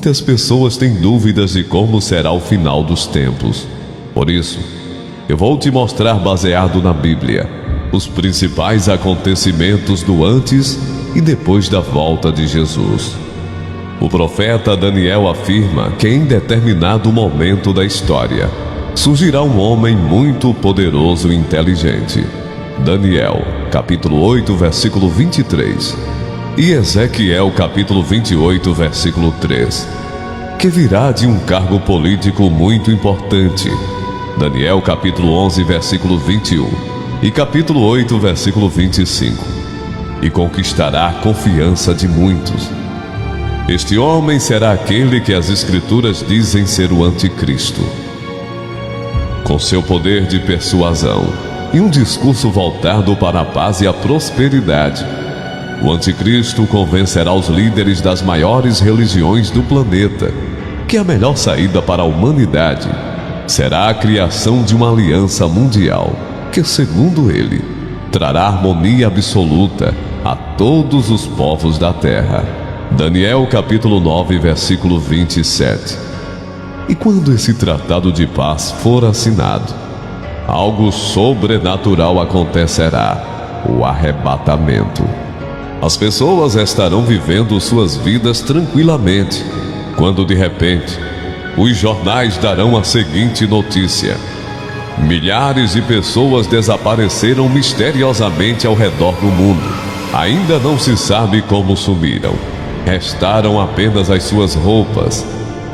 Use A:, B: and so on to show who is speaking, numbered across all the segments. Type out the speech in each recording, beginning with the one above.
A: Muitas pessoas têm dúvidas de como será o final dos tempos. Por isso, eu vou te mostrar, baseado na Bíblia, os principais acontecimentos do antes e depois da volta de Jesus. O profeta Daniel afirma que em determinado momento da história surgirá um homem muito poderoso e inteligente. Daniel, capítulo 8, versículo 23. E Ezequiel, capítulo 28, versículo 3. Que virá de um cargo político muito importante. Daniel, capítulo 11, versículo 21. E capítulo 8, versículo 25. E conquistará a confiança de muitos. Este homem será aquele que as Escrituras dizem ser o Anticristo. Com seu poder de persuasão e um discurso voltado para a paz e a prosperidade, o Anticristo convencerá os líderes das maiores religiões do planeta que a melhor saída para a humanidade será a criação de uma aliança mundial que, segundo ele, trará harmonia absoluta a todos os povos da terra. Daniel capítulo 9, versículo 27. E quando esse tratado de paz for assinado, algo sobrenatural acontecerá: o arrebatamento. As pessoas estarão vivendo suas vidas tranquilamente, quando de repente, os jornais darão a seguinte notícia: milhares de pessoas desapareceram misteriosamente ao redor do mundo. Ainda não se sabe como sumiram. Restaram apenas as suas roupas.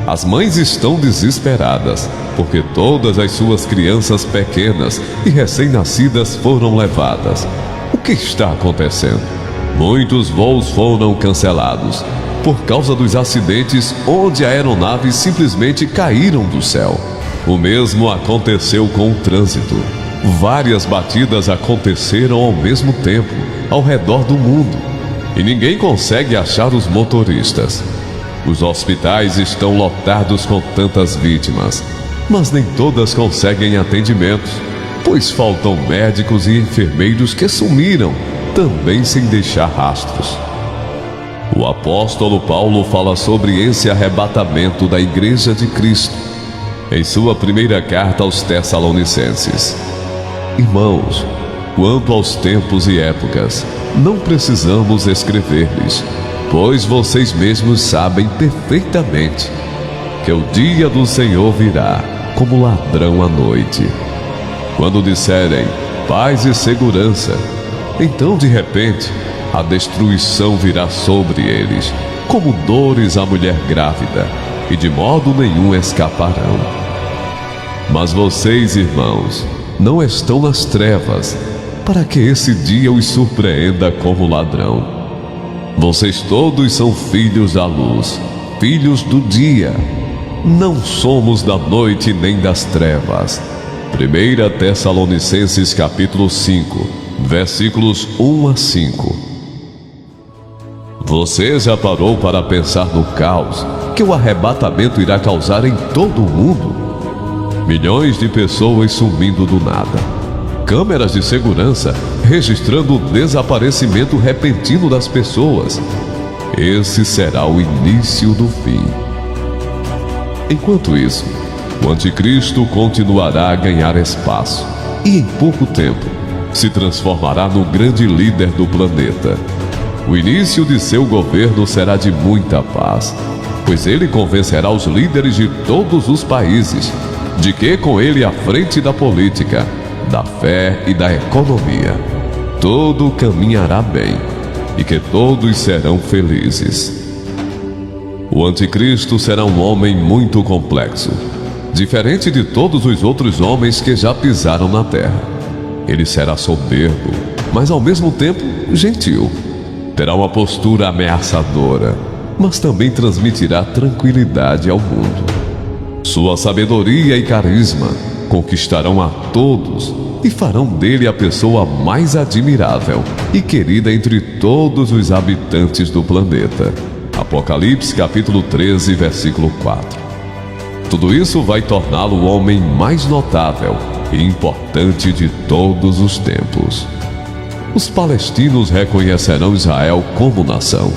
A: As mães estão desesperadas, porque todas as suas crianças pequenas e recém-nascidas foram levadas. O que está acontecendo? Muitos voos foram cancelados por causa dos acidentes onde aeronaves simplesmente caíram do céu. O mesmo aconteceu com o trânsito. Várias batidas aconteceram ao mesmo tempo, ao redor do mundo, e ninguém consegue achar os motoristas. Os hospitais estão lotados com tantas vítimas, mas nem todas conseguem atendimentos, pois faltam médicos e enfermeiros que sumiram, também sem deixar rastros. O apóstolo Paulo fala sobre esse arrebatamento da Igreja de Cristo em sua primeira carta aos Tessalonicenses. Irmãos, quanto aos tempos e épocas, não precisamos escrever-lhes, pois vocês mesmos sabem perfeitamente que o dia do Senhor virá como ladrão à noite. Quando disserem paz e segurança, então de repente a destruição virá sobre eles, como dores à mulher grávida, e de modo nenhum escaparão. Mas vocês, irmãos, não estão nas trevas, para que esse dia os surpreenda como ladrão. Vocês todos são filhos da luz, filhos do dia. Não somos da noite nem das trevas. 1 Tessalonicenses capítulo 5, versículos 1 a 5. Você já parou para pensar no caos que o arrebatamento irá causar em todo o mundo? Milhões de pessoas sumindo do nada. Câmeras de segurança registrando o desaparecimento repentino das pessoas. Esse será o início do fim. Enquanto isso, o Anticristo continuará a ganhar espaço e em pouco tempo se transformará no grande líder do planeta. O início de seu governo será de muita paz, pois ele convencerá os líderes de todos os países de que com ele à frente da política, da fé e da economia, tudo caminhará bem e que todos serão felizes. O Anticristo será um homem muito complexo, diferente de todos os outros homens que já pisaram na terra. Ele será soberbo, mas ao mesmo tempo gentil. Terá uma postura ameaçadora, mas também transmitirá tranquilidade ao mundo. Sua sabedoria e carisma conquistarão a todos e farão dele a pessoa mais admirável e querida entre todos os habitantes do planeta. Apocalipse capítulo 13, versículo 4. Tudo isso vai torná-lo o homem mais notável e importante de todos os tempos. Os palestinos reconhecerão Israel como nação,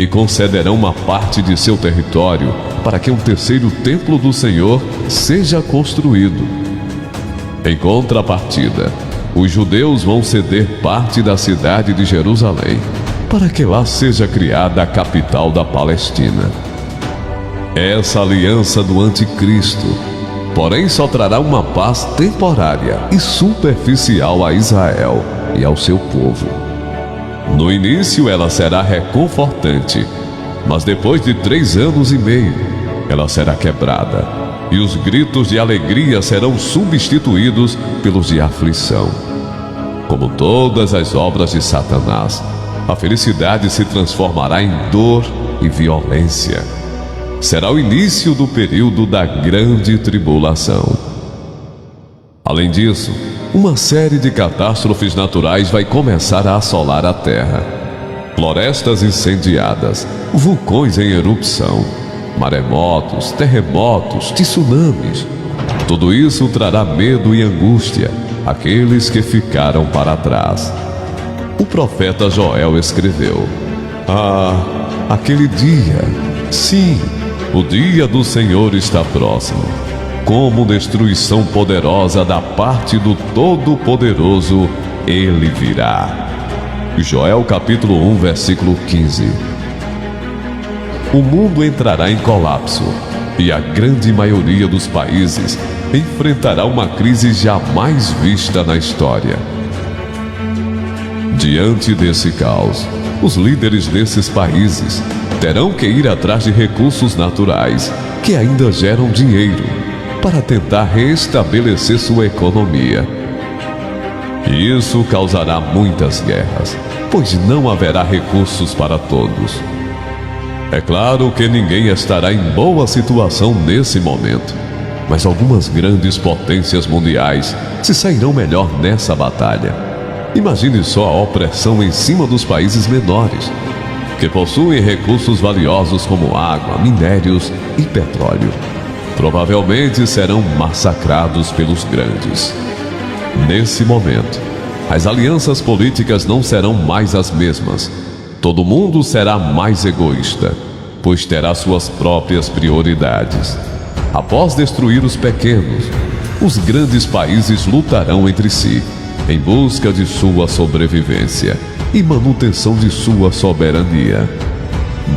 A: e concederão uma parte de seu território para que um terceiro templo do Senhor seja construído. Em contrapartida, os judeus vão ceder parte da cidade de Jerusalém para que lá seja criada a capital da Palestina. Essa aliança do anticristo, porém, só trará uma paz temporária e superficial a Israel e ao seu povo. No início ela será reconfortante, mas depois de 3 anos e meio, ela será quebrada, e os gritos de alegria serão substituídos pelos de aflição. Como todas as obras de Satanás, a felicidade se transformará em dor e violência. Será o início do período da grande tribulação. Além disso, uma série de catástrofes naturais vai começar a assolar a terra. Florestas incendiadas, vulcões em erupção, maremotos, terremotos, tsunamis. Tudo isso trará medo e angústia àqueles que ficaram para trás. O profeta Joel escreveu: aquele dia, sim, o dia do Senhor está próximo. Como destruição poderosa da parte do Todo-Poderoso, ele virá. Joel capítulo 1, versículo 15. O mundo entrará em colapso e a grande maioria dos países enfrentará uma crise jamais vista na história. Diante desse caos, os líderes desses países terão que ir atrás de recursos naturais que ainda geram dinheiro para tentar restabelecer sua economia. E isso causará muitas guerras, pois não haverá recursos para todos. É claro que ninguém estará em boa situação nesse momento, mas algumas grandes potências mundiais se sairão melhor nessa batalha. Imagine só a opressão em cima dos países menores, que possuem recursos valiosos como água, minérios e petróleo. Provavelmente serão massacrados pelos grandes. Nesse momento, as alianças políticas não serão mais as mesmas. Todo mundo será mais egoísta, pois terá suas próprias prioridades. Após destruir os pequenos, os grandes países lutarão entre si, em busca de sua sobrevivência e manutenção de sua soberania.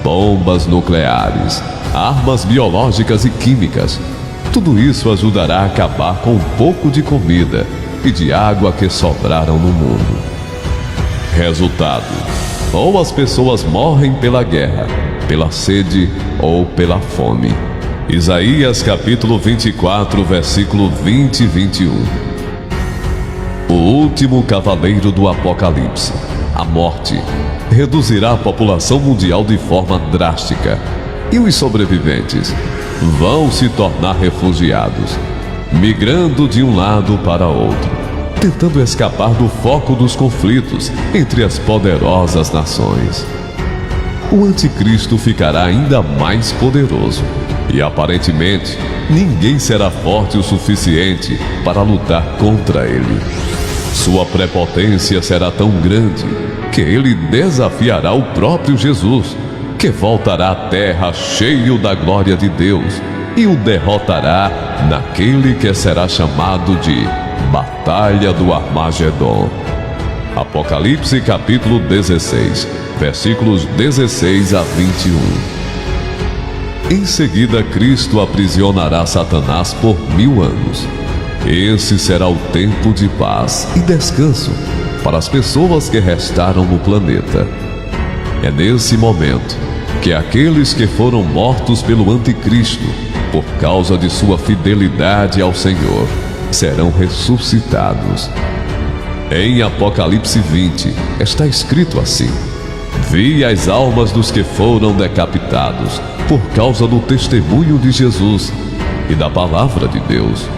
A: Bombas nucleares, armas biológicas e químicas, tudo isso ajudará a acabar com um pouco de comida e de água que sobraram no mundo. Resultado: ou as pessoas morrem pela guerra, pela sede ou pela fome. Isaías capítulo 24, versículo 20 e 21. O último cavaleiro do Apocalipse, a morte, reduzirá a população mundial de forma drástica, e os sobreviventes vão se tornar refugiados, migrando de um lado para outro, tentando escapar do foco dos conflitos entre as poderosas nações. O anticristo ficará ainda mais poderoso, e aparentemente ninguém será forte o suficiente para lutar contra ele. Sua prepotência será tão grande que ele desafiará o próprio Jesus, que voltará à terra cheio da glória de Deus e o derrotará naquele que será chamado de Batalha do Armagedon. Apocalipse capítulo 16, versículos 16 a 21. Em seguida, Cristo aprisionará Satanás por 1000 anos. Esse será o tempo de paz e descanso para as pessoas que restaram no planeta. É nesse momento que aqueles que foram mortos pelo anticristo, por causa de sua fidelidade ao Senhor, serão ressuscitados. Em Apocalipse 20 está escrito assim: Vi as almas dos que foram decapitados por causa do testemunho de Jesus e da palavra de Deus.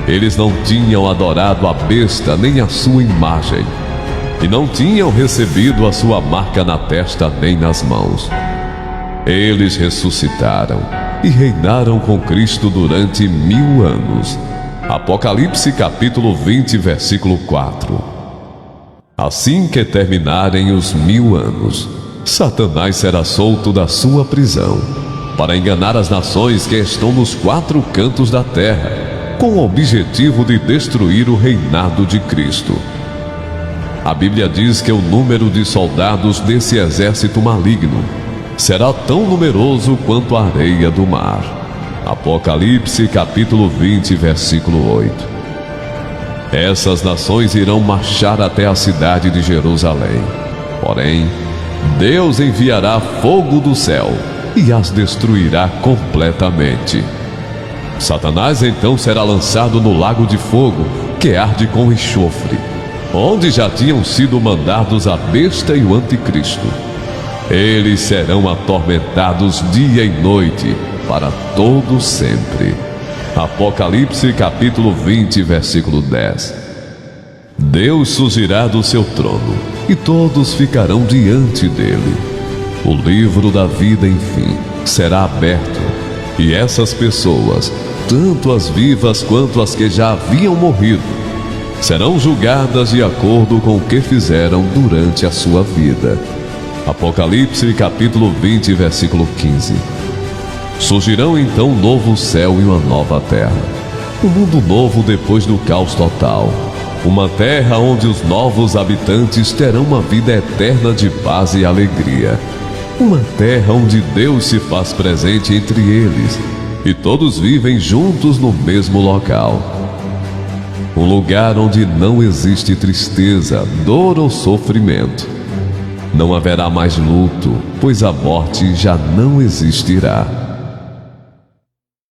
A: Eles não tinham adorado a besta nem a sua imagem, e não tinham recebido a sua marca na testa nem nas mãos. Eles ressuscitaram e reinaram com Cristo durante 1000 anos. Apocalipse capítulo 20, versículo 4. Assim que terminarem os 1000 anos, Satanás será solto da sua prisão para enganar as nações que estão nos 4 cantos da terra, com o objetivo de destruir o reinado de Cristo. A Bíblia diz que o número de soldados desse exército maligno será tão numeroso quanto a areia do mar. Apocalipse capítulo 20, versículo 8. Essas nações irão marchar até a cidade de Jerusalém. Porém, Deus enviará fogo do céu e as destruirá completamente. Satanás então será lançado no lago de fogo que arde com enxofre, onde já tinham sido mandados a besta e o anticristo. Eles serão atormentados dia e noite para todo sempre. Apocalipse capítulo 20, versículo 10. Deus surgirá do seu trono e todos ficarão diante dele. O livro da vida, enfim, será aberto, e essas pessoas, tanto as vivas quanto as que já haviam morrido, serão julgadas de acordo com o que fizeram durante a sua vida. Apocalipse capítulo 20, versículo 15. Surgirão então um novo céu e uma nova terra, um mundo novo depois do caos total, uma terra onde os novos habitantes terão uma vida eterna de paz e alegria, uma terra onde Deus se faz presente entre eles e todos vivem juntos no mesmo local. Um lugar onde não existe tristeza, dor ou sofrimento. Não haverá mais luto, pois a morte já não existirá.